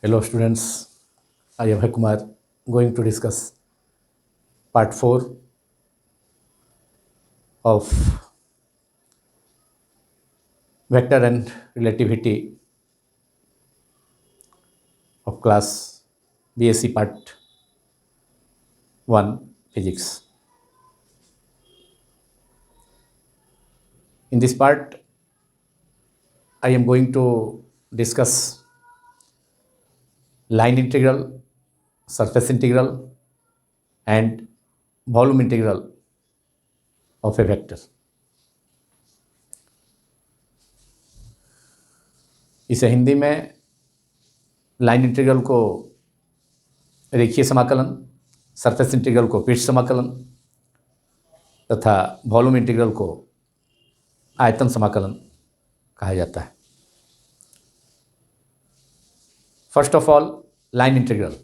Hello students, I am Abhay Kumar going to discuss part 4 of vector and relativity of class BSc part 1 physics. In this part, I am going to discuss line integral, surface integral and volume integral of a vector. इसे हिंदी में line integral को रेखीय समाकलन, surface integral को पृष्ठ समाकलन तथा volume integral को आयतन समाकलन कहा जाता है. First of all, line integral.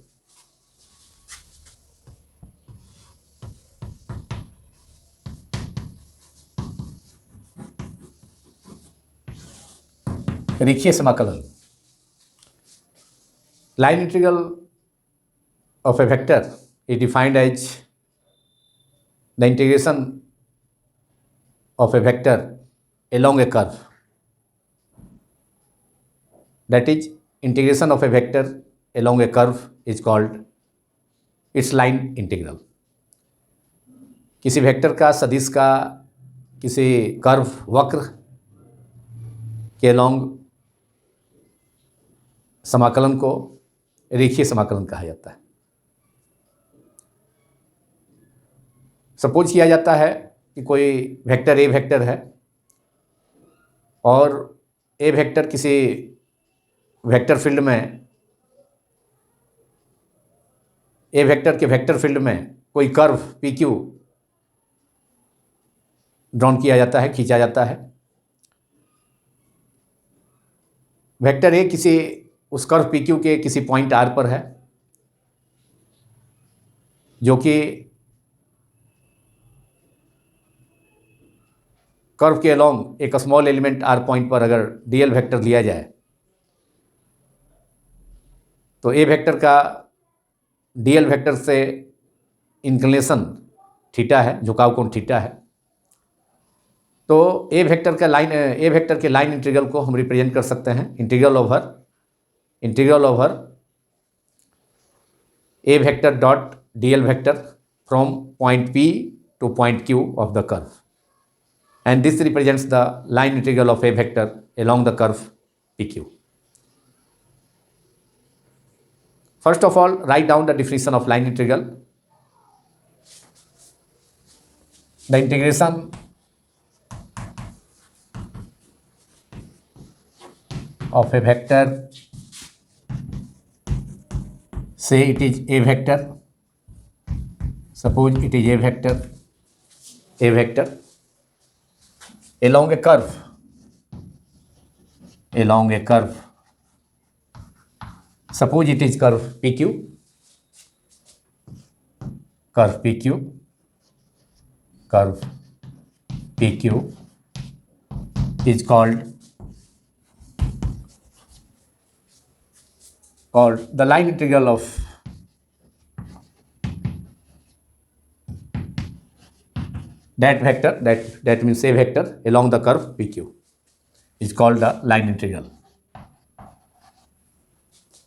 रेखीय समाकलन. Line integral of a vector is defined as the integration of a vector along a curve. That is, integration of a vector along a curve is called its line integral. किसी vector का, सदिश का, किसी curve, वक्र के along समाकलन को रेखीय समाकलन कहा जाता है. सपोज किया जाता है कि कोई वेक्टर ए वेक्टर है और ए वेक्टर किसी वेक्टर फील्ड में, ए वेक्टर के वेक्टर फील्ड में कोई कर्व पी क्यू ड्रॉन किया जाता है, खींचा जाता है. वेक्टर ए किसी उस कर्व पी क्यू के किसी पॉइंट आर पर है, जो कि कर्व के अलोंग एक स्मॉल एलिमेंट आर पॉइंट पर अगर डीएल वेक्टर लिया जाए तो ए वेक्टर का डीएल वेक्टर से इंक्लिनेशन थीटा है, झुकाव कोण थीटा है. तो ए वेक्टर के लाइन इंटीग्रल को हम रिप्रेजेंट कर सकते हैं integral over A vector dot DL vector from point P to point Q of the curve, and this represents the line integral of a vector along the curve PQ. First of all, write down the definition of line integral. The integration of a vector, say it is a vector, suppose it is a vector along a curve, suppose it is curve PQ is called the line integral of that vector, that means a vector along the curve PQ is called the line integral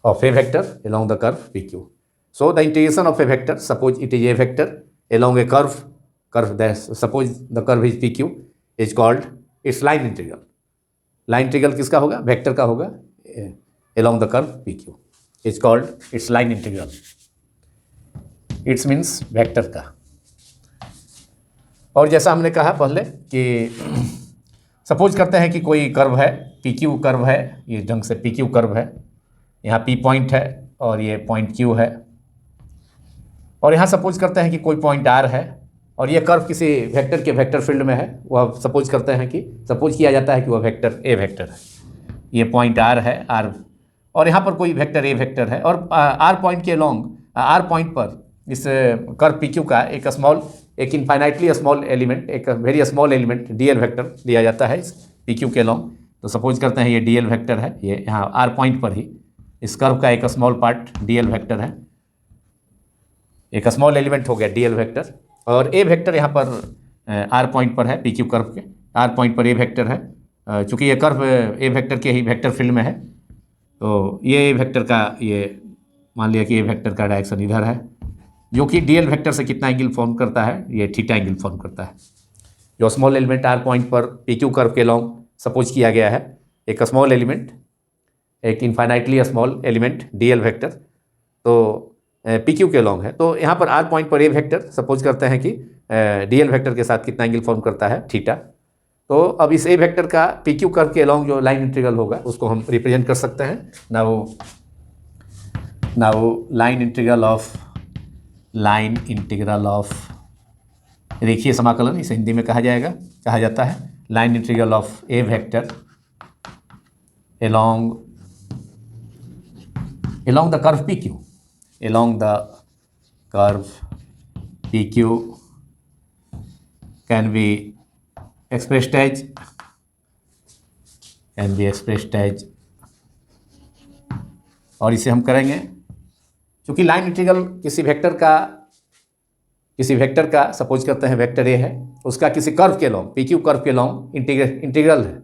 of a vector along the curve PQ. So the integration of a vector, suppose it is a vector along a curve, suppose the curve is PQ, is called its line integral. Line integral किसका होगा? Vector का होगा along the curve PQ is called its line integral. It means vector का. और जैसा हमने कहा पहले कि सपोज करते हैं कि कोई कर्व है, पी क्यू कर्व है, ये ढंग से पी क्यू कर्व है, यहाँ पी पॉइंट है और ये पॉइंट क्यू है, और यहाँ सपोज करते हैं कि कोई पॉइंट आर है और ये कर्व किसी वेक्टर के वेक्टर फील्ड में है. वह सपोज किया जाता है कि वह वेक्टर ए वेक्टर है, ये पॉइंट आर है, आर, और यहाँ पर कोई वेक्टर ए वेक्टर है और आर पॉइंट के अलोंग, आर पॉइंट पर इस कर्व पी क्यू का एक इनफाइनाइटली स्मॉल एलिमेंट, एक very small element DL vector दिया जाता है इस पी क्यू के अलोंग. तो सपोज करते हैं ये डीएल वेक्टर है, ये यहाँ आर पॉइंट पर ही इस कर्व का एक स्मॉल पार्ट डीएल वेक्टर है, एक स्मॉल एलिमेंट हो गया डीएल वेक्टर, और ए वेक्टर यहाँ पर आर पॉइंट पर है पी क्यू कर्व के, आर पॉइंट पर ए वेक्टर है। चूँकि ये कर्व ए वेक्टर के ही वेक्टर फील्ड में है, तो ये ए वेक्टर का, ये मान लिया कि ए वेक्टर का डायरेक्शन इधर है, जो कि डीएल वेक्टर से कितना एंगल फॉर्म करता है, ये थीटा एंगल फॉर्म करता है। जो स्मॉल एलिमेंट आर पॉइंट पर पी क्यू कर्व के लॉन्ग सपोज किया गया है, एक स्मॉल एलिमेंट, एक infinitely small element DL vector, तो पी क्यू के लॉन्ग है। तो यहाँ पर आर पॉइंट पर ए वेक्टर सपोज करते हैं कि डीएल वेक्टर के साथ कितना एंगल फॉर्म करता है, थीटा। तो अब इस ए वेक्टर का पी क्यू कर्व के लॉन्ग जो लाइन इंटीग्रल होगा उसको हम रिप्रेजेंट कर सकते हैं। नाउ लाइन इंटीग्रल ऑफ रेखीय समाकलन, इसे हिंदी में कहा जाता है line integral of A vector along the curve PQ, along the curve PQ can be expressed as और इसे हम करेंगे, क्योंकि लाइन इंटीग्रल किसी वेक्टर का सपोज करते हैं वेक्टर ए है, उसका किसी कर्व के लॉन्ग पी क्यू कर्व के लॉन्ग इंटीग्रल है।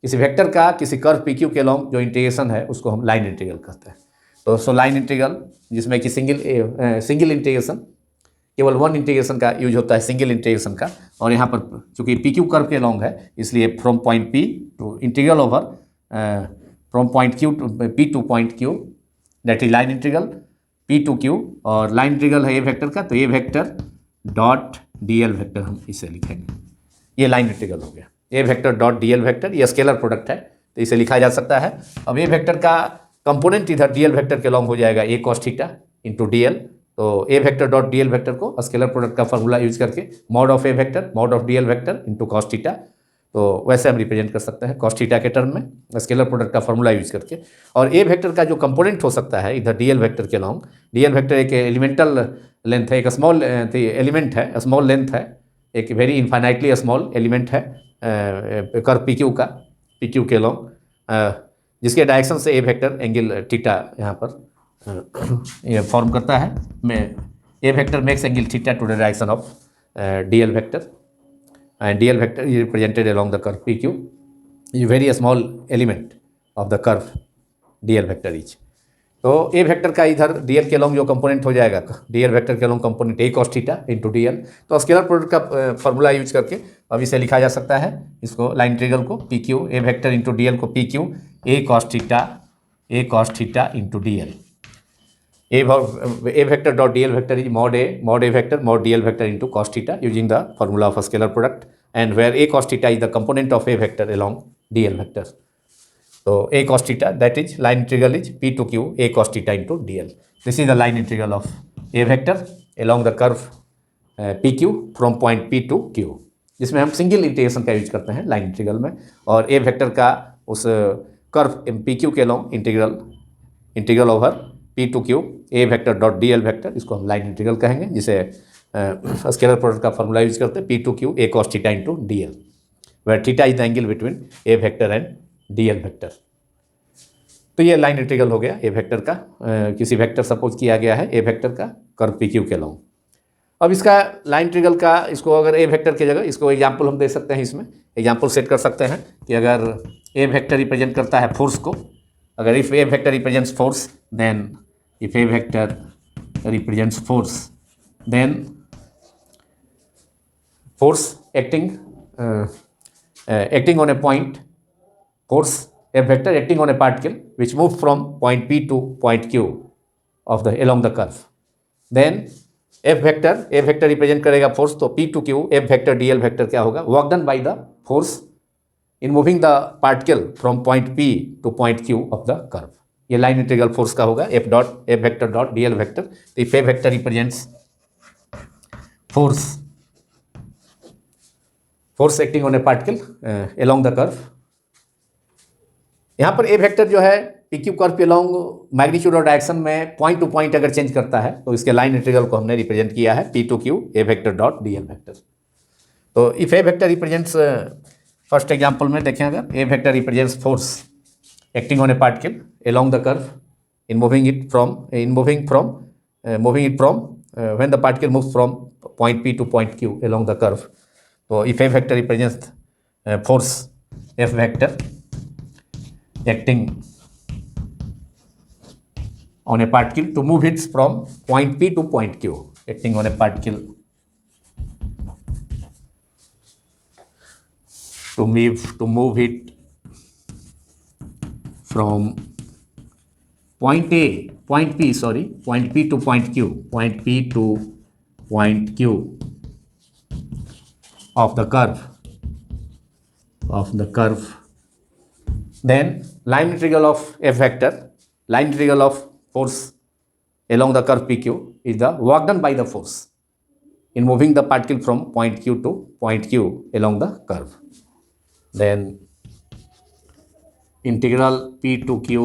किसी वेक्टर का किसी कर्व पी क्यू के लॉन्ग जो इंटीग्रेशन है उसको हम लाइन इंटीग्रल कहते हैं। तो सो लाइन इंटीग्रल जिसमें कि सिंगल इंटीग्रेशन, केवल वन इंटीग्रेशन का यूज होता है, सिंगल इंटीग्रेशन का। और यहाँ पर चूँकि पी क्यू कर्व के लॉन्ग है, इसलिए from point P to integral over from point Q to P to point Q, that is line integral P to Q. और लाइन इंटीग्रल है ए वेक्टर का, तो A vector dot D L vector हम इसे लिखेंगे, ये line integral हो गया। ए vector dot D L vector, ये स्केलर प्रोडक्ट है तो इसे लिखा जा सकता है। अब ए वेक्टर का कंपोनेंट इधर डी एल वेक्टर के लॉन्ग हो जाएगा A cos theta into D L. तो A vector dot D L vector को स्केलर प्रोडक्ट का फॉर्मूला यूज करके mod of A vector mod of D L vector into cos theta, तो वैसे हम रिप्रेजेंट कर सकते हैं कॉस थीटा के टर्म में स्केलर प्रोडक्ट का फॉर्मूला यूज करके। और ए वेक्टर का जो कंपोनेंट हो सकता है इधर डी एल वेक्टर के लॉन्ग, डी एल वेक्टर एक एलिमेंटल लेंथ है, एक स्मॉल एलिमेंट है, स्मॉल लेंथ है, एक वेरी इन्फाइनाइटली स्मॉल एलिमेंट है कर्व पी क्यू का, पी क्यू के लॉन्ग, जिसके डायरेक्शन से ए वेक्टर एंगल थीटा यहाँ पर ये फॉर्म करता है। A vector makes angle theta to the direction of D L vector, and dl vector is represented along the curve PQ, is very small element of the curve dl vector is। तो A vector का इधर dl के long जो component हो जाएगा, dl vector के long component a cos theta into D L. तो scalar product का फॉर्मूला यूज करके अब इसे लिखा जा सकता है, इसको लाइन इंटीग्रल को P Q A vector into D L को P Q A cos theta into D L. A vector dot dl vector is mod a vector mod dl vector into cos theta using the formula of a scalar product, and where a cos theta is the component of a vector along dl vector. So a cos theta, that is line integral is p to q a cos theta into dl. This is the line integral of a vector along the curve pq from point p to q, जिसमें हम single integration का use करते हैं line integral में। और ए vector का उस curve P Q के along integral over P to Q A vector dot D L vector, इसको हम लाइन इंटीग्रल कहेंगे, जिसे स्केलर प्रोडक्ट का फॉर्मूला यूज करते हैं P to Q A cos theta into D l, where theta is the angle between A vector and d L vector. तो ये line integral हो गया ए वेक्टर का, किसी वेक्टर सपोज किया गया है ए वेक्टर का कर्व पी क्यू के लॉन्ग। अब इसका लाइन इंटीग्रल का, इसको अगर ए वेक्टर की जगह इसको एग्जाम्पल हम दे सकते हैं, इसमें एग्जाम्पल सेट कर सकते हैं कि अगर ए वेक्टर रिप्रेजेंट करता है फोर्स को, अगर if A vector represents force, then if a vector represents force, then force acting on a point, force a vector acting on a particle which moves from point P to point Q of the along the curve, then f vector, a vector represent करेगा force, तो P to Q f vector dl vector क्या होगा, work done by the force in moving the particle from point P to point Q of the curve। ये line integral force का होगा F vector dot D L vector. तो if A vector represents force acting on a particle along the curve, यहाँ पर A vector जो है P Q curve पे along magnitude और डायरेक्शन में पॉइंट टू पॉइंट अगर चेंज करता है, तो इसके लाइन इंटीग्रल को हमने रिप्रेजेंट किया है P to Q A vector dot D L vector. तो if A vector represents, first example में देखें, अगर A vector represents force acting on a particle along the curve in moving it from when the particle moves from point P to point Q along the curve. So if F vector represents force F vector acting on a particle to move it from point P to point Q, acting on a particle to move it from point P to point Q, of the curve. Then line integral of F vector, line integral of force along the curve PQ is the work done by the force in moving the particle from point Q to point Q along the curve. Then integral P to Q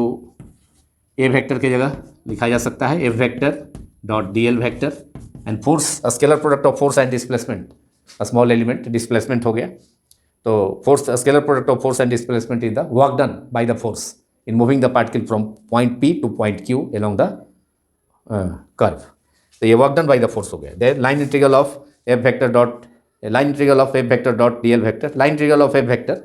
A vector की जगह लिखा जा सकता है F vector dot DL vector and force scalar product of force and displacement, small element displacement हो गया, तो force scalar product of force and displacement is the work done by the force in moving the particle from point P to point Q along the curve. तो ये work done by the force हो गया. Then line integral of F vector dot DL vector, line integral of F vector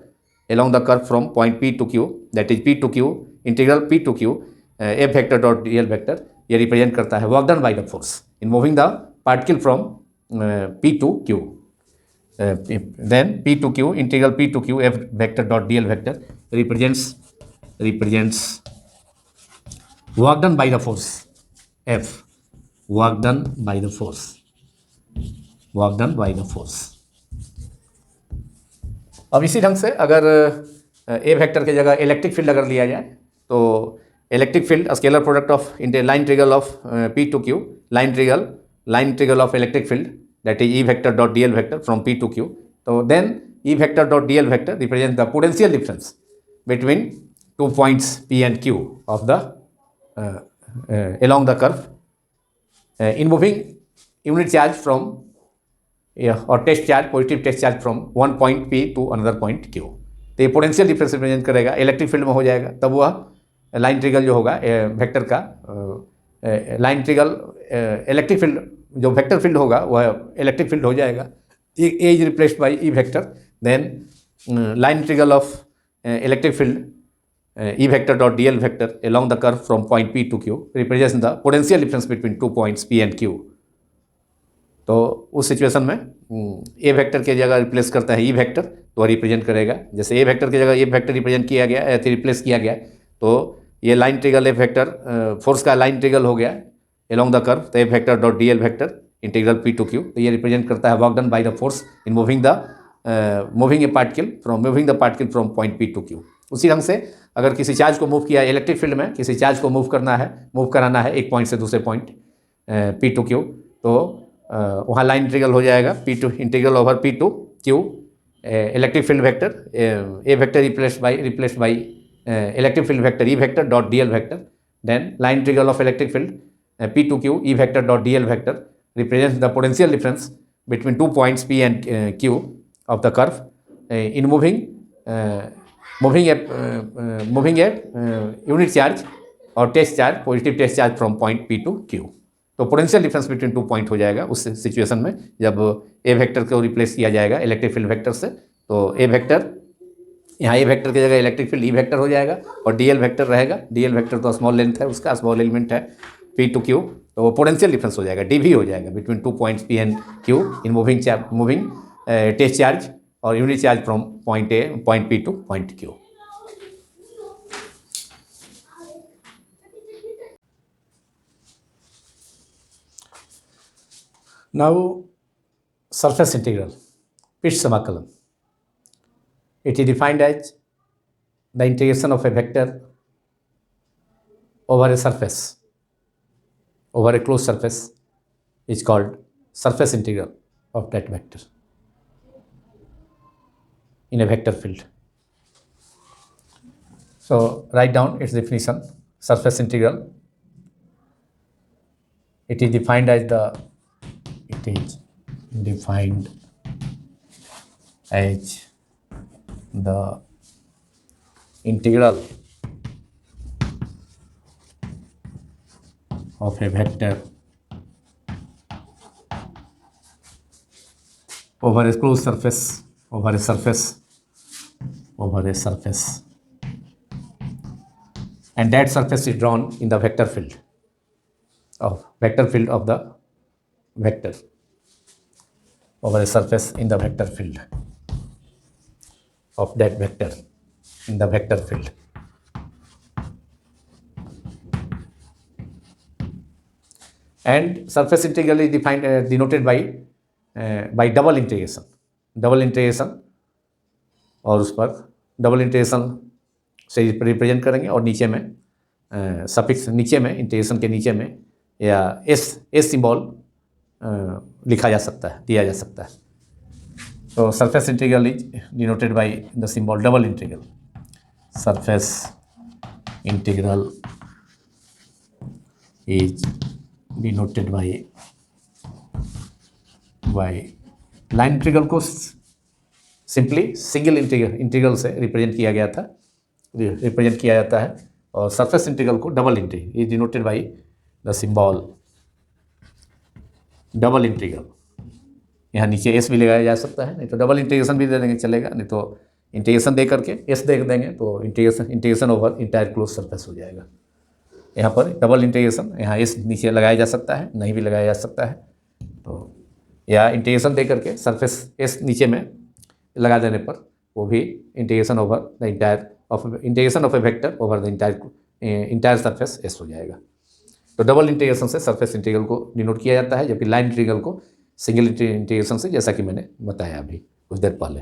along the curve from point P to Q, that is P to Q, integral P to Q, F vector dot DL vector, ये represent करता है work done by the force in moving the particle from P to Q. Then P to Q, integral P to Q, F vector dot DL vector represents work done by the force F, work done by the force. अब इसी ढंग से अगर A vector की जगह electric field अगर लिया जाए तो electric field scalar product of line integral of P to Q, line integral of electric field that is E vector dot DL vector from P to Q. तो then E vector dot DL vector represent the potential difference between 2 points P and Q of the along the curve in moving unit charge from और test charge, positive test charge from one point P to another point Q. तो ये potential difference represent करेगा, electric field में हो जाएगा, तब वह line integral जो होगा वेक्टर का लाइन इंटीग्रल इलेक्ट्रिक फील्ड जो वेक्टर फील्ड होगा वह इलेक्ट्रिक फील्ड हो जाएगा. A is replaced by E vector. Then line integral of electric field E vector dot DL vector along the curve from point P to Q represents the potential difference between 2 points P and Q. तो उस situation में ए vector की जगह replace करता है E vector, तो represent करेगा. जैसे ए वेक्टर की जगह ए वेक्टर रिप्रेजेंट किया गया, रिप्लेस किया गया, तो ये line integral F vector force का लाइन इंटीग्रल हो गया एलोंग द कर्व, तो F vector dot DL vector integral P to Q. तो ये रिप्रेजेंट करता है work done by the force in moving the particle from point P to Q. उसी ढंग से अगर किसी चार्ज को मूव किया इलेक्ट्रिक फील्ड में, किसी चार्ज को मूव कराना है एक पॉइंट से दूसरे पॉइंट P टू Q, तो वहाँ लाइन इंटीग्रल हो जाएगा integral over P to Q electric field vector A vector replaced by electric field vector E vector dot DL vector. Then line integral of electric field P to Q E vector dot DL vector represents the potential difference between 2 points P and Q of the curve in moving a unit charge और test charge, positive test charge from point P to Q. तो potential difference between 2 point हो जाएगा उस situation में जब ए vector को replace किया जाएगा इलेक्ट्रिक फील्ड वेक्टर से. तो ए वेक्टर यहाँ ए वेक्टर की जगह इलेक्ट्रिक फील्ड ई वेक्टर हो जाएगा और DL वेक्टर रहेगा. DL वेक्टर तो स्मॉल लेंथ है, उसका स्मॉल एलिमेंट है P टू Q, तो वो पोटेंशियल डिफरेंस हो जाएगा, DV हो जाएगा between 2 points P and Q in moving test charge और unit charge from point P to point Q. Now surface integral, पृष्ठ समाकलन. It is defined as the integration of a vector over a surface, over a closed surface is called surface integral of that vector in a vector field. So write down its definition. Surface integral, it is defined as the integral of a vector over a closed surface, over a surface, and that surface is drawn in the vector field of the vector over a surface in the vector field of that vector in the vector field. And surface integral is defined denoted by double integration, और उस पर double integration से represent करेंगे, और नीचे में suffix नीचे में इंटीग्रेशन के नीचे में या एस सिंबल लिखा जा सकता है, दिया जा सकता है. तो surface integral is denoted by the symbol double integral. Surface integral is denoted by line integral को सिंपली सिंगल इंटीग्रल से रिप्रेजेंट किया जाता है, और सरफेस इंटीग्रल को double integral is denoted by the symbol double integral. यहाँ नीचे S भी लगाया जा सकता है, नहीं तो डबल इंटीग्रेशन भी दे देंगे चलेगा, नहीं तो इंटीग्रेशन दे करके एस दे देंगे तो integration over entire close surface हो जाएगा. यहाँ पर डबल इंटीग्रेशन, यहाँ एस नीचे लगाया जा सकता है, नहीं भी लगाया जा सकता है, तो या इंटीग्रेशन दे करके सरफेस एस नीचे में लगा देने पर वो भी integration over the integration of A vector over the entire surface S हो जाएगा. तो डबल इंटीग्रेशन से सरफेस इंटीग्रल को डिनोट किया जाता है, जबकि लाइन इंटीग्रल को सिंगल इंटीग्रेशन से, जैसा कि मैंने बताया अभी कुछ देर पहले.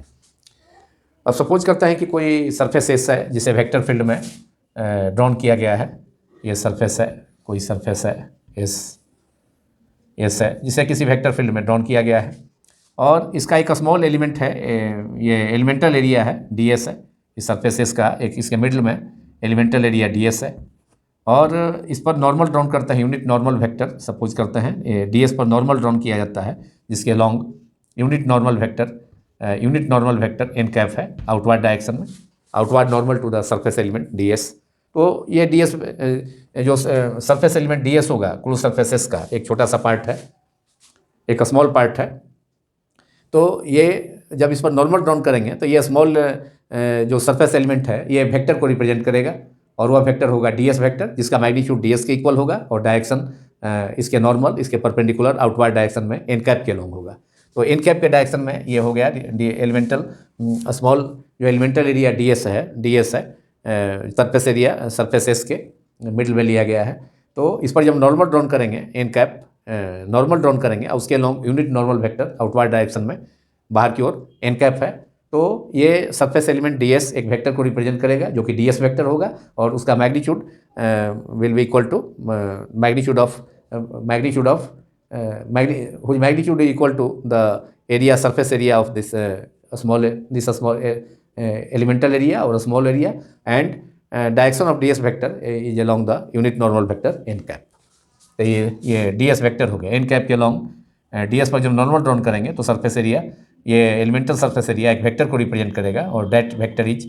अब सपोज करता है कि कोई सरफेस एस है जिसे वेक्टर फील्ड में ड्रॉन किया गया है. ये सरफेस है, कोई सरफेस है एस है जिसे किसी वेक्टर फील्ड में ड्रॉन किया गया है, और इसका एक स्मॉल एलिमेंट है, ये एलिमेंटल एरिया है डी एस है. इस सरफेस एस का एक इसके मिडल में एलिमेंटल एरिया डी एस है, और इस पर नॉर्मल ड्रॉन करते हैं यूनिट नॉर्मल वेक्टर. सपोज करते हैं डी एस पर नॉर्मल ड्रॉन किया जाता है, जिसके long unit normal vector N cap है आउटवर्ड डायरेक्शन में, outward normal to the surface element d s. तो ये डी एस जो सरफेस एलिमेंट डी एस होगा क्लोज सरफेसेस का एक छोटा सा पार्ट है, एक स्मॉल पार्ट है. तो ये जब इस पर नॉर्मल ड्रॉन करेंगे तो ये स्मॉल जो सरफेस एलिमेंट है ये वेक्टर को रिप्रेजेंट करेगा, और वह वेक्टर होगा डी एस वेक्टर, जिसका मैग्नीट्यूड डी एस के इक्वल होगा, और डायरेक्शन इसके नॉर्मल, इसके परपेंडिकुलर आउटवर्ड डायरेक्शन में एन कैप के लॉन्ग होगा. तो एन कैप के डायरेक्शन में ये हो गया एलिमेंटल स्मॉल जो एलिमेंटल एरिया डी एस है सरफेस एस के मिडल में लिया गया है. तो इस पर जब नॉर्मल ड्रॉन करेंगे एन कैप नॉर्मल ड्रॉन करेंगे, और उसके long unit normal vector outward direction में बाहर की ओर एन कैप है. तो ये सरफेस एलिमेंट डी एस एक वेक्टर को रिप्रेजेंट करेगा जो कि डी एस वेक्टर होगा, और उसका magnitude will be equal to magnitude equal to the area surface area of this small elemental area और small area, and direction of D S vector is along the unit normal vector N cap. तो ये D S vector हो गया. N cap के along D S पर जब normal drawn करेंगे तो सरफेस एरिया, ये एलिमेंटल सरफेस एरिया एक वेक्टर को रिप्रेजेंट करेगा, और that vector is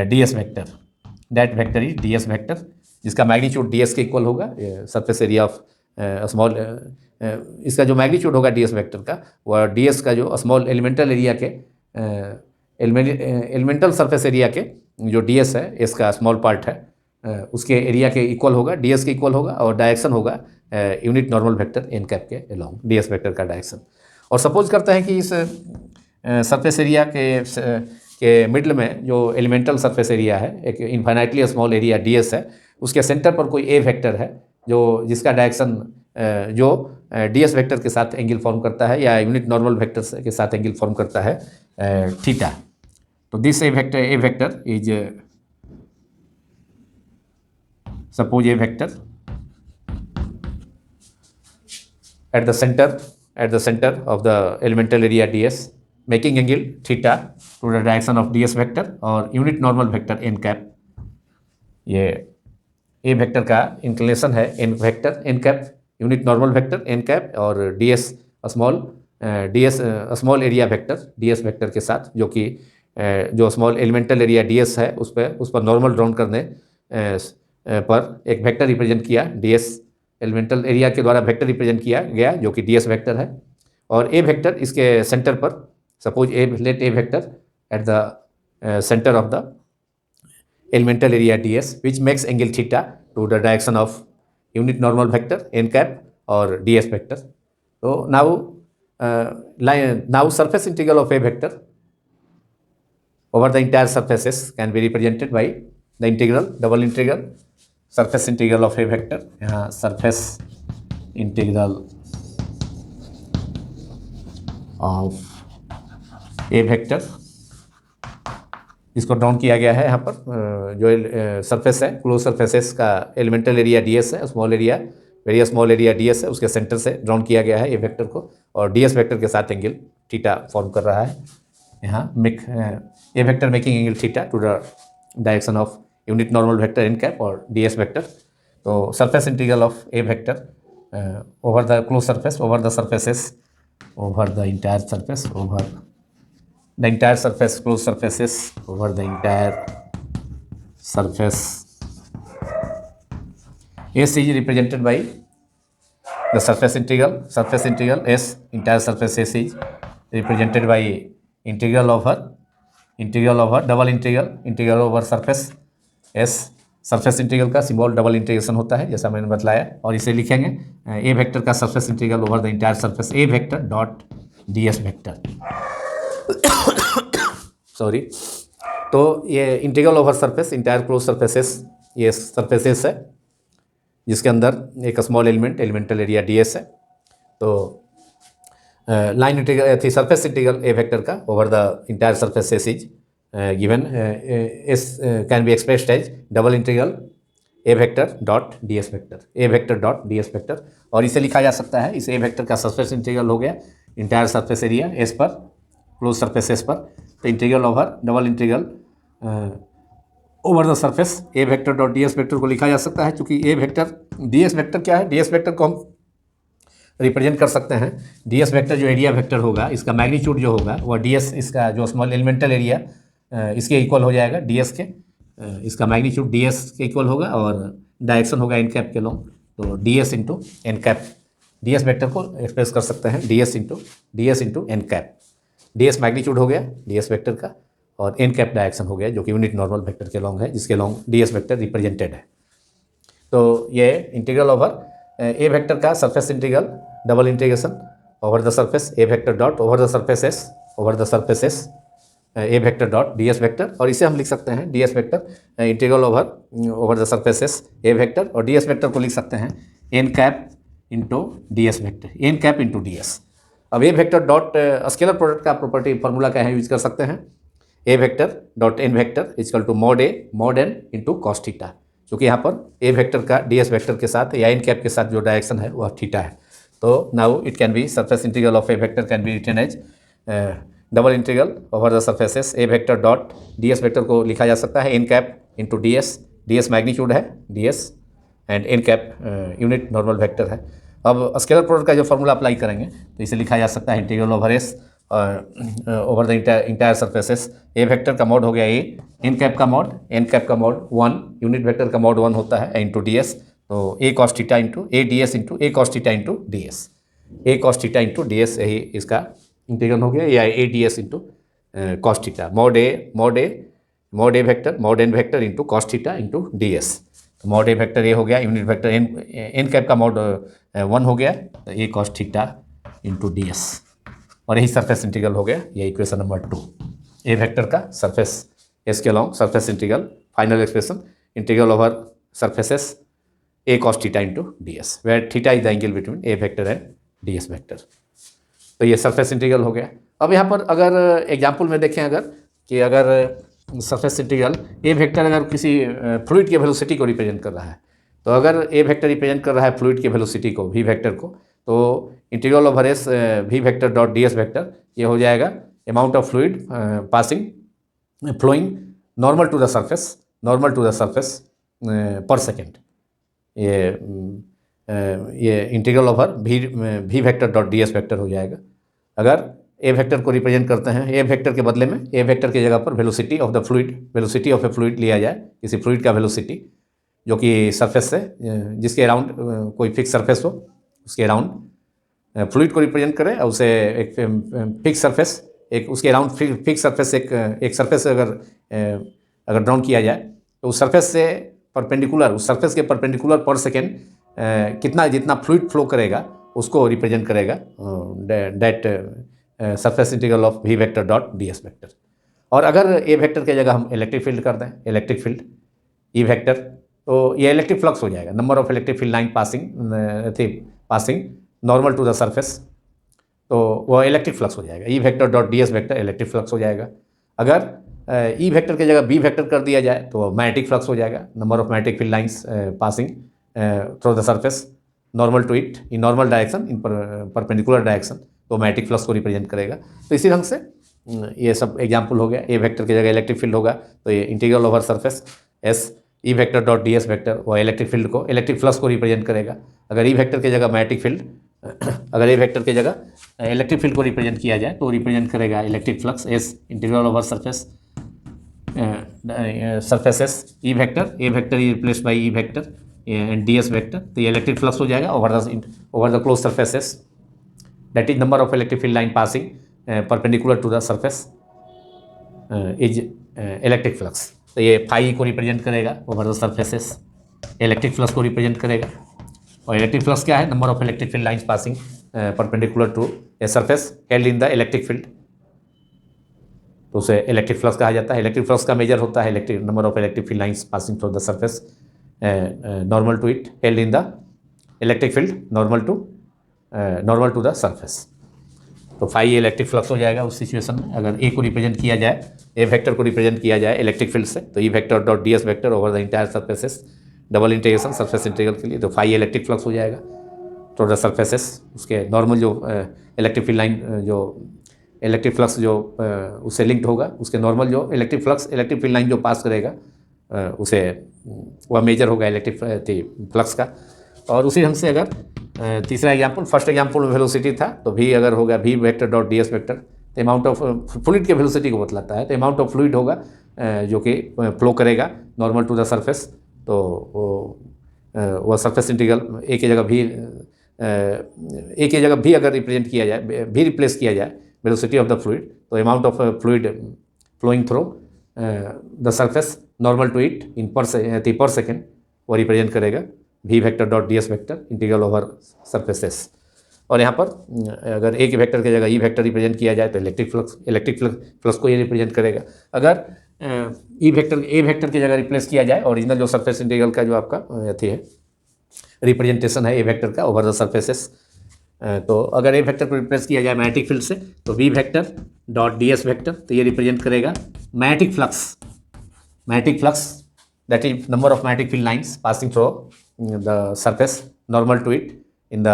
D S vector, जिसका मैग्नीट्यूड डी एस के इक्वल होगा. सरफेस एरिया ऑफ स्मॉल, इसका जो मैग्नीट्यूड होगा डी एस वेक्टर का, वह डी एस का जो स्मॉल एलिमेंटल एरिया के एलिमेंटल सरफेस एरिया के जो डी एस है, इसका स्मॉल पार्ट है, उसके एरिया के इक्वल होगा, डी एस के इक्वल होगा, और डायरेक्शन होगा unit normal vector N cap के अलोंग डी एस वेक्टर का डायरेक्शन. और सपोज करते हैं कि इस सरफेस एरिया के मिडल में जो एलिमेंटल सरफेस एरिया है, एक infinitely small area D S है, उसके सेंटर पर कोई ए वेक्टर है जिसका डायरेक्शन जो डी एस वेक्टर के साथ एंगल फॉर्म करता है, या यूनिट नॉर्मल वेक्टर के साथ एंगल फॉर्म करता है थीटा. तो this A vector is suppose a vector at the center of the elemental area ds making angle theta to the direction of ds vector और unit normal vector n cap. ये a vector का inclination है n vector n cap unit normal vector n cap, और ds small area vector ds vector के साथ, जो कि जो स्मॉल एलिमेंटल एरिया ds है उस पर नॉर्मल ड्रॉन करने पर एक वेक्टर रिप्रेजेंट किया ds एलिमेंटल एरिया के द्वारा वेक्टर रिप्रेजेंट किया गया जो कि ds वेक्टर है, और ए वेक्टर इसके सेंटर पर, suppose let A vector at the centre of the elemental area ds which makes angle theta to the direction of unit normal vector n cap और ds vector. तो now surface integral of a vector over the entire surfaces can be represented by the integral, double integral, surface integral of a vector. यहाँ surface integral of a vector इसको down किया गया है यहाँ पर. जो surface है, क्लोज सरफेसेस का एलिमेंटल एरिया ds है, small area, very small area ds है, उसके सेंटर से ड्राउन किया गया है ए वेक्टर को, और ds वेक्टर के साथ एंगल थीटा फॉर्म कर रहा है. यहाँ A vector making angle theta to the direction of unit normal vector n cap और ds वेक्टर. तो surface integral of A vector over the close surface, over the surfaces, over the entire surface, over the entire surface, closed surfaces, over the entire surface S is represented by the surface integral S, entire surface S is represented by integral over double integral over surface S. Surface integral का symbol double integration होता है जैसा मैंने बतलाया, और इसे लिखेंगे ए vector का surface integral over the entire surface A vector dot ds vector. Sorry. तो ये integral over surface entire close surfaces, ये सरफेसेस है जिसके अंदर एक स्मॉल एलिमेंटल एरिया ds है. तो लाइन इंटीग्रल थी सरफेस इंटीग्रल ए वेक्टर का over the entire surface S is given S can be expressed as double integral A vector dot ds vector, A vector dot ds vector. और इसे लिखा जा सकता है, इस ए वेक्टर का सरफेस इंटीग्रल हो गया इंटायर सरफेस एरिया एस पर, क्लोज सरफेस एस पर. तो integral over double integral over the surface A vector dot ds vector को लिखा जा सकता है, क्योंकि ए वेक्टर ds वेक्टर क्या है, ds वेक्टर को हम रिप्रेजेंट कर सकते हैं. ds वेक्टर जो एरिया वेक्टर होगा, इसका मैग्नीट्यूड जो होगा वह ds, इसका जो स्मॉल एलिमेंटल एरिया इसके इक्वल हो जाएगा ds के, इसका मैग्नीट्यूड ds के इक्वल होगा, और डायरेक्शन होगा n कैप के लॉन्ग. तो ds into n cap, ds vector को एक्सप्रेस कर सकते हैं ds into n cap. ds magnitude हो गया ds वेक्टर का, और n कैप डायरेक्शन हो गया जो कि यूनिट नॉर्मल वेक्टर के लॉन्ग है, जिसके लॉन्ग ds वेक्टर रिप्रेजेंटेड है. तो ये इंटीग्रल ओवर ए वेक्टर का surface integral double integration over the surface A vector dot over the surfaces, over the surfaces A vector dot ds vector. और इसे हम लिख सकते हैं ds vector integral over the surfaces A vector, और ds vector को लिख सकते हैं n cap into ds vector, n cap into ds. अब A vector dot scalar product का प्रॉपर्टी फार्मूला क्या है यूज कर सकते हैं, A vector dot N vector is equal to mod N into cos theta, क्योंकि यहाँ पर ए वेक्टर का ds वेक्टर के साथ या एन कैप के साथ जो डायरेक्शन है वह थीटा है. तो now it can be surface integral of A vector can be written as double integral over the surfaces A vector dot ds vector को लिखा जा सकता है n cap into ds magnitude है ds, and n cap unit normal vector है. अब scalar product का जो फॉर्मूला अप्लाई करेंगे तो इसे लिखा जा सकता है integral over S over the entire surfaces. A vector का मॉड हो गया ए, एन कैप का मॉड 1, यूनिट वेक्टर का मॉड 1 होता है इंटू ds. तो A cos theta into A ds into A cos theta into ds, A cos theta into ds, यही इसका इंटीग्रल हो गया, या A ds into cos theta, mod A vector mod N vector into cos theta into ds. तो mod A vector ये हो गया, unit vector N cap का मॉड 1 हो गया, तो A cos theta into ds, और यही सरफेस इंटीग्रल हो गया. ये इक्वेशन नंबर 2, ए वेक्टर का सरफेस एस के long surface integral, final expression integral over surfaces A cos theta into ds, where theta is the angle between A vector and ds vector. तो ये surface integral हो गया. अब यहाँ पर अगर एग्जाम्पल में देखें, अगर सरफेस इंटीग्रल ए वेक्टर अगर किसी फ्लूइड के वेलोसिटी को रिप्रेजेंट कर रहा है, तो अगर ए वेक्टर रिप्रेजेंट कर रहा है फ्लूइड के वेलोसिटी को, वी वेक्टर को, तो integral over S V vector dot ds vector ये हो जाएगा amount of fluid flowing normal to the surface per second. ये integral over V vector dot ds vector हो जाएगा. अगर ए वेक्टर को रिप्रेजेंट करते हैं, ए वेक्टर के बदले में ए वेक्टर की जगह पर वेलोसिटी ऑफ ए फ्लूइड लिया जाए, किसी फ्लूइड का वेलोसिटी, जो कि सरफेस से जिसके अराउंड कोई फिक्स सरफेस हो, उसके अराउंड फ्लूइड को रिप्रेजेंट करे और उसे एक फिक्स सरफेस, एक उसके अराउंड फिक्स सरफेस, एक सरफेस अगर ड्राउन किया जाए तो उस सरफेस से परपेंडिकुलर, उस सरफेस के परपेंडिकुलर पर सेकेंड कितना जितना फ्लूइड फ्लो करेगा उसको रिप्रेजेंट करेगा that surface integral of V vector dot d S vector. और अगर ए वेक्टर की जगह हम इलेक्ट्रिक फील्ड कर दें, इलेक्ट्रिक फील्ड ई वेक्टर, तो ये इलेक्ट्रिक फ्लक्स हो जाएगा, number of electric field line passing normal to the surface, तो वो इलेक्ट्रिक फ्लक्स हो जाएगा। E vector dot d S vector electric flux हो जाएगा। अगर ई वेक्टर की जगह बी वेक्टर कर दिया जाए तो मैग्नेटिक फ्लक्स हो जाएगा, number of magnetic field lines passing through the surface normal to it in normal direction, in perpendicular direction, तो मैग्नेटिक फ्लक्स को रिप्रेजेंट करेगा। तो इसी ढंग से ये सब एग्जाम्पल हो गया। ए वेक्टर की जगह इलेक्ट्रिक फील्ड होगा तो ये integral over surface S E vector dot d S vector, वो इलेक्ट्रिक फील्ड को, इलेक्ट्रिक फ्लक्स को रिप्रेजेंट करेगा। अगर ई वेक्टर की जगह मैग्नेटिक फील्ड अगर ए वेक्टर की जगह इलेक्ट्रिक फील्ड को रिप्रेजेंट किया जाए तो रिप्रेजेंट करेगा electric flux S integral over surface S E vector, A vector E replace by E vector and d S vector, तो ये इलेक्ट्रिक फ्लक्स हो जाएगा over the close surface S, that is number of electric field line passing perpendicular to the surface is electric flux. तो ये phi को represent करेगा over the surfaces, electric flux को represent करेगा। और इलेक्ट्रिक फ्लक्स क्या है? Number of electric field lines passing perpendicular to a surface held in the electric field, तो उसे इलेक्ट्रिक फ्लक्स कहा जाता है। इलेक्ट्रिक फ्लक्स का मेजर होता है electric number of electric field lines passing through the surface normal to it held in the electric field normal to the surface. तो phi electric flux हो जाएगा उस सिचुएशन में। अगर ए को रिप्रेजेंट किया जाए, ए वेक्टर को रिप्रेजेंट किया जाए इलेक्ट्रिक फील्ड से, तो ई vector dot d S vector over the entire surfaces, double integration surface integral के लिए, तो फाई इलेक्ट्रिक फ्लक्स हो जाएगा टू द सरफेसेस। उसके नॉर्मल जो इलेक्ट्रिक फील्ड लाइन जो इलेक्ट्रिक फ्लक्स जो उससे लिंक्ड होगा, उसके नॉर्मल जो इलेक्ट्रिक फील्ड लाइन जो पास करेगा उसे वह मेजर होगा इलेक्ट्रिक फ्लक्स का। और उसी ढंग से अगर तीसरा एग्जाम्पल, फर्स्ट एग्जाम्पल वेलोसिटी था, तो वी अगर होगा V vector dot d S vector, तो अमाउंट ऑफ फ्लूइड के वेलोसिटी को बतलाता है, तो अमाउंट ऑफ फ्लूइड होगा जो कि फ्लो करेगा नॉर्मल टू द सरफेस, तो वो सरफेस इंटीग्रल ए की जगह भी अगर रिप्रेजेंट किया जाए, भी रिप्लेस किया जाए वेलोसिटी ऑफ द फ्लूइड, तो amount of fluid flowing through the surface normal to it in per second, वो रिप्रेजेंट करेगा V vector dot d S vector integral over surfaces. और यहाँ पर अगर ए के वेक्टर की जगह ई वेक्टर रिप्रेजेंट किया जाए तो इलेक्ट्रिक फ्लक्स को ये रिप्रेजेंट करेगा। अगर ए वेक्टर की जगह रिप्लेस किया जाए, ओरिजिनल जो सरफेस इंटीग्रल का जो आपका अथी है रिप्रेजेंटेशन है ए वेक्टर का ओवर द सरफेसेस, तो अगर ए वेक्टर को रिप्लेस किया जाए मैग्नेटिक फील्ड से, तो V vector dot d S vector, तो ये रिप्रेजेंट करेगा magnetic flux that is number of magnetic field lines passing through the surface normal to it in the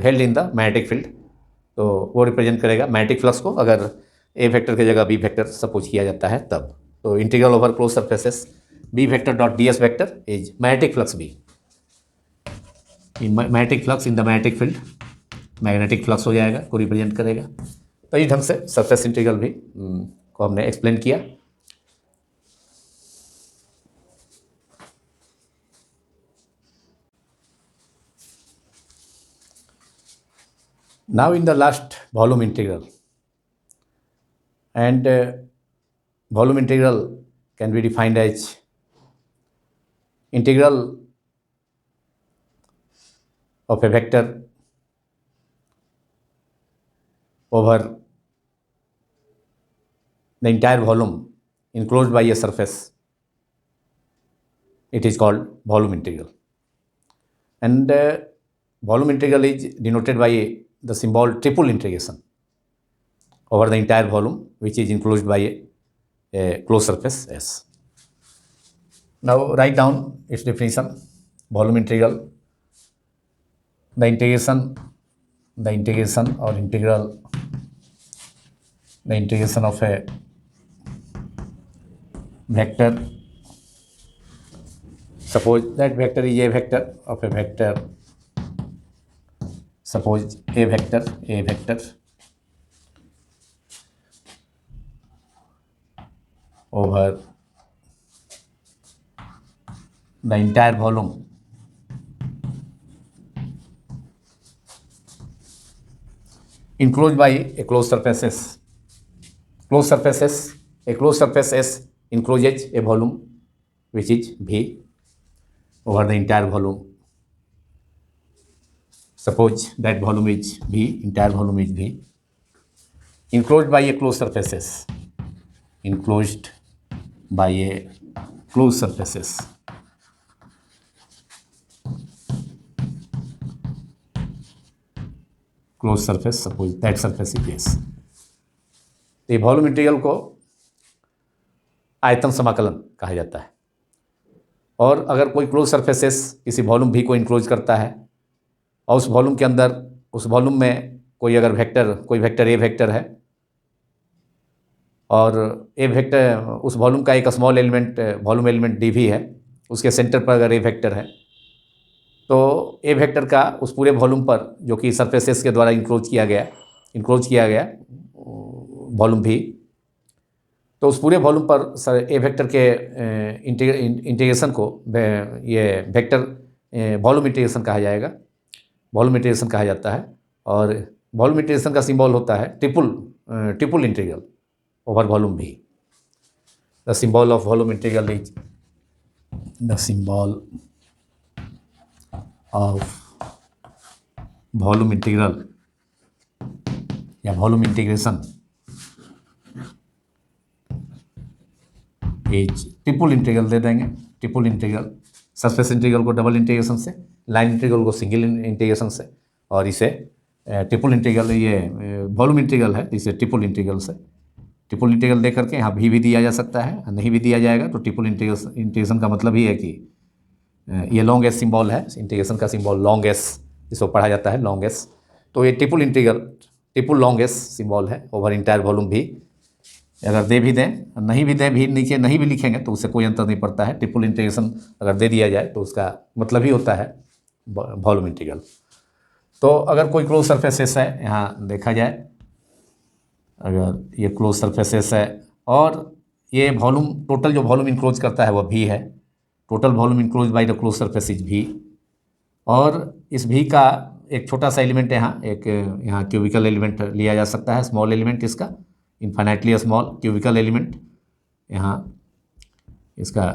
held in the magnetic field, तो वो represent करेगा magnetic flux को। अगर A vector की जगह बी वेक्टर सपोज किया जाता है तब, तो integral over close surfaces B vector dot d S vector is magnetic flux B, magnetic flux in the magnetic field, magnetic flux हो जाएगा, को रिप्रेजेंट करेगा। तो इस ढंग से सरफेस इंटीग्रल भी को हमने एक्सप्लेन किया। Now in the last volume integral, and volume integral can be defined as integral of a vector over the entire volume enclosed by a surface. It is called volume integral, and volume integral is denoted by the symbol triple integration over the entire volume which is enclosed by a closed surface S. Now write down its definition. Volume integral, the integration of a vector, suppose that vector is a vector of a vector, suppose a vector over the entire volume enclosed by a closed surface S. Closed surface S, a closed surface S encloses a volume which is V over the entire volume. Suppose that volume is V, entire volume is V, enclosed by a closed surface S. Enclosed by a closed surface S. Closed surface, suppose that surface is S. तो ये volume integral को आयतन समाकलन कहा जाता है। और अगर कोई क्लोज सरफेस एस किसी वॉल्यूम भी को इनक्लोज करता है और उस वॉल्यूम के अंदर, उस वॉल्यूम में कोई अगर वेक्टर, कोई वेक्टर ए वेक्टर है और ए वेक्टर, उस वॉल्यूम का एक small element, volume element D भी है, उसके सेंटर पर अगर ए वेक्टर है, तो ए वेक्टर का उस पूरे वॉल्यूम पर जो कि सरफेस एस के द्वारा इनक्लोज किया गया वॉल्यूम भी, तो उस पूरे वॉल्यूम पर सर ए वेक्टर के इंटीग्रेशन को ये वेक्टर वॉल्यूम इंटीग्रेशन कहा जाएगा, वॉल्यूम इंटीग्रेशन कहा जाता है। और वॉल्यूम इंटीग्रेशन का सिंबल होता है ट्रिपल इंटीग्रल ओवर वॉल्यूम भी। The symbol of volume integral is, the symbol of volume integral या volume integration is triple integral दे देंगे। ट्रिपल इंटीग्रल, सरफेस इंटीग्रल को डबल इंटीग्रेशन से, लाइन इंटीग्रल को सिंगल इंटीग्रेशन से, और इसे ट्रिपल इंटीग्रल, ये वॉल्यूम इंटीग्रल है, इसे ट्रिपल इंटीग्रल से, ट्रिपल इंटीग्रल दे करके यहाँ भी दिया जा सकता है, नहीं भी दिया जाएगा तो ट्रिपल इंटीग्रेशन का मतलब ही है कि ये लॉन्ग एस सिंबल है, इंटीग्रेशन का सिंबल लॉन्ग एस, इसको पढ़ा जाता है लॉन्ग एस। तो ये triple integral, triple long S symbol है ओवर इंटायर वॉल्यूम भी। अगर दे भी दें, नहीं भी दें, भी नीचे नहीं भी लिखेंगे तो उससे कोई अंतर नहीं पड़ता है। ट्रिपल इंटीग्रेशन अगर दे दिया जाए तो उसका मतलब ही होता है वॉल्यूम इंटीग्रल। तो अगर कोई क्लोज सरफेस है, यहाँ देखा जाए, अगर ये क्लोज सरफेस है और ये वॉल्यूम, टोटल जो वॉल्यूम इनक्लोज करता है वह भी है, total volume enclose by the close surface is भी। और इस भी का एक छोटा सा एलिमेंट यहाँ क्यूबिकल एलिमेंट लिया जा सकता है, स्मॉल एलिमेंट इसका, इन्फाइनाइटली स्मॉल क्यूबिकल एलिमेंट। यहाँ इसका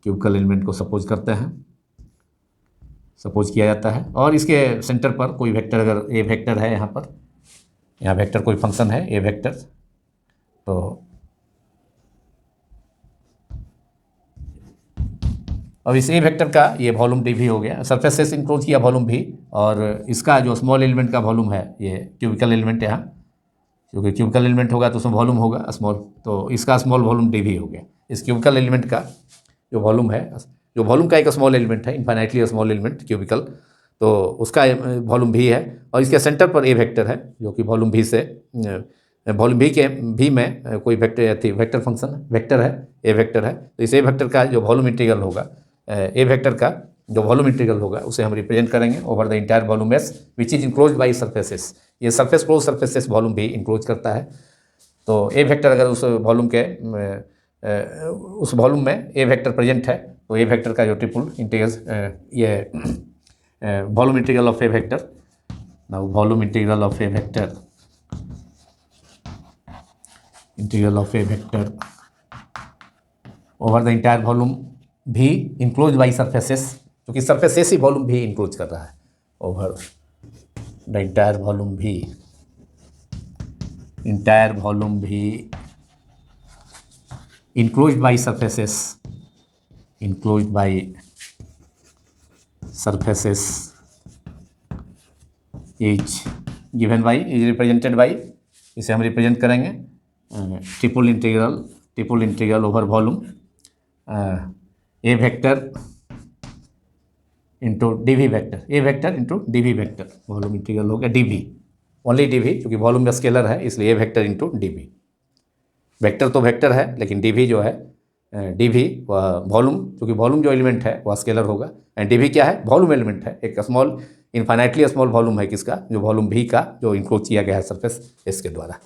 क्यूबिकल एलिमेंट को सपोज करते हैं, सपोज किया जाता है। और इसके सेंटर पर कोई वेक्टर, अगर ए वेक्टर है यहाँ पर, यहाँ वेक्टर कोई फंक्शन है ए वेक्टर, तो अब इस ए वेक्टर का ये वॉल्यूम डी भी हो गया, सरफेस से इंक्लोज किया वॉल्यूम भी, और इसका जो स्मॉल एलिमेंट का वॉल्यूम है ये क्यूबिकल एलिमेंट यहाँ, क्योंकि क्यूबिकल एलिमेंट होगा तो उसमें वॉल्यूम होगा स्मॉल, तो इसका स्मॉल वॉल्यूम डी भी हो गया। इस क्यूबिकल एलिमेंट का जो वॉल्यूम है, जो वॉल्यूम का एक स्मॉल एलिमेंट है, इन्फाइनाइटली स्मॉल एलिमेंट क्यूबिकल, तो उसका वॉल्यूम भी है। और इसके सेंटर पर ए वेक्टर है जो कि वॉल्यूम भी से, वॉल्यूम भी के भी में कोई वेक्टर फंक्शन वेक्टर है, ए वेक्टर है। तो इस ए वेक्टर का जो वॉल्यूम इंटीग्रल होगा, ए वेक्टर का जो वॉल्यूम इंटीग्रल होगा उसे हम रिप्रेजेंट करेंगे over the entire volume S which is enclosed by surfaces. ये सरफेस क्लोज सरफेसेस वॉल्यूम भी इंक्लोज करता है। तो ए वेक्टर अगर उस वॉल्यूम के उस वॉल्यूम में ए वेक्टर प्रेजेंट है तो ए वेक्टर का जो ट्रिपल इंटीग्रल, ये volume integral of A vector, now volume integral of A vector, integral of A vector over the entire volume भी इंक्लोज बाई सरफेसेस, क्योंकि सरफेसेस ही वॉल्यूम भी enclose कर रहा है ओवर द इंटायर वॉल्यूम भी, entire volume भी enclose by surfaces, enclose by surfaces is given by, is represented by, इसे हम रिप्रेजेंट करेंगे triple integral over volume A vector into D V vector, A vector into D V vector, volume integral हो गया D V, only D V, क्योंकि volume scalar है इसलिए A vector into D V. Vector तो vector है लेकिन D V जो है, डी वी वॉल्यूम, क्योंकि वॉल्यूम जो एलिमेंट है वह स्केलर होगा, एंड डी वी क्या है, वॉल्यूम एलिमेंट है, एक स्मॉल इन्फाइनाइटली स्मॉल वॉल्यूम है किसका, जो वॉल्यूम भी का जो इंक्लोज किया गया है सरफेस इसके द्वारा,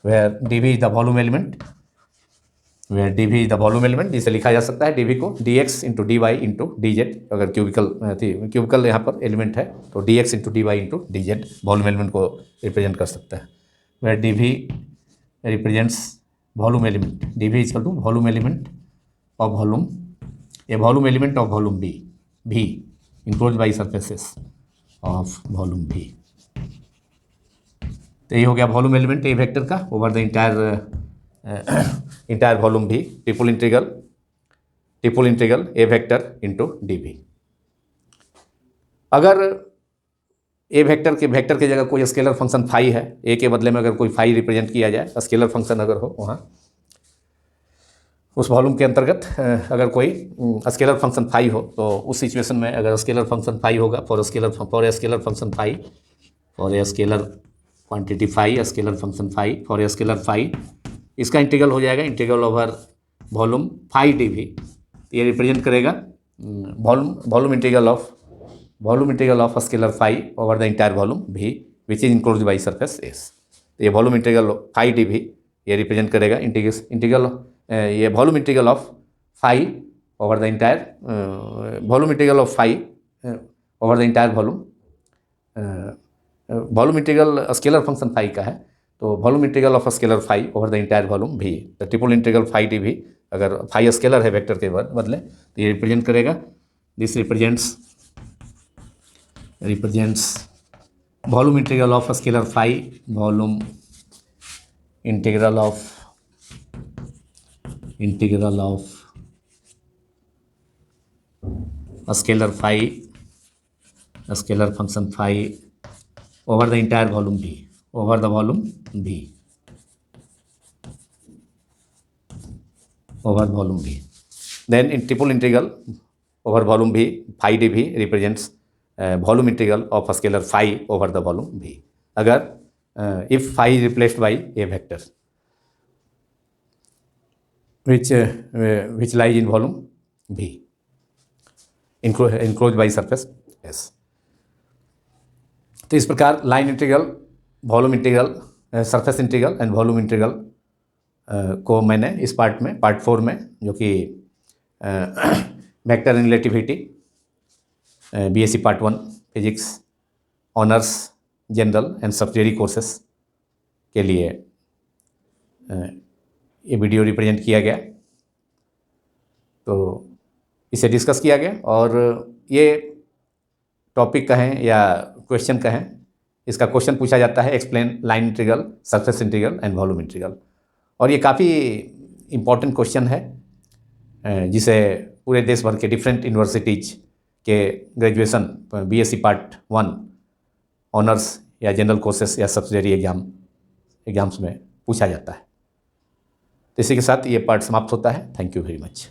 where d V is the volume element, where d V the volume element, जिसे लिखा जा सकता है डी वी को d x into d y into d z, अगर क्यूबिकल यहाँ पर एलिमेंट है तो d x into d y into d z volume element को रिप्रेजेंट कर सकता है। Where d V represents volume element, d V equal to volume element of volume, A volume element of volume V, V enclose by surfaces of volume V. तो ये हो गया volume element A vector का over the entire volume V, triple integral A vector into D V. अगर A vector के जगह कोई scalar function phi है, ए के बदले में अगर कोई फाई रिप्रेजेंट किया जाए, स्केलर फंक्शन अगर हो वहाँ उस वॉल्यूम के अंतर्गत अगर कोई स्केलर फंक्शन फाई हो, तो उस सिचुएशन में अगर स्केलर फंक्शन फाई होगा for a scalar function phi, for a scalar quantity phi, scalar function phi, for a scalar phi, इसका इंटीग्रल हो जाएगा integral over volume phi d भी। ये रिप्रेजेंट करेगा volume integral of scalar phi over the entire volume भी which is enclosed by surface S. तो ये volume integral phi d भी ये रिप्रेजेंट करेगा ये volume integral of phi over the entire volume integral of phi over the entire volume integral scalar function phi का है, तो volume integral of scalar phi over the entire volume V, तो triple integral phi d V, अगर phi scalar है vector के बदले तो ये रिप्रेजेंट करेगा, this represents volume integral of scalar phi, volume integral of scalar phi, scalar function phi over the entire volume V, over the volume V, over volume V. Then in triple integral over volume V phi d V represents volume integral of scalar phi over the volume V, अगर if phi replaced by A vector which lies in volume V enclosed by surface S। तो इस प्रकार line integral, volume integral, surface integral and volume integral को मैंने इस part में, part 4 में, जो कि vector and relativity BSc part 1 physics honours general and subsidiary courses के लिए ये वीडियो रिप्रेजेंट किया गया, तो इसे डिस्कस किया गया। और ये टॉपिक कहें या क्वेश्चन कहें, इसका क्वेश्चन पूछा जाता है explain line integral, surface integral and volume integral, और ये काफ़ी इम्पॉर्टेंट क्वेश्चन है जिसे पूरे देश भर के डिफरेंट यूनिवर्सिटीज के ग्रेजुएशन बीएससी पार्ट 1 ऑनर्स या जनरल कोर्सेस या सब्सिडियरी एग्जाम्स में पूछा जाता है। तो इसी के साथ ये पार्ट समाप्त होता है। Thank you very much.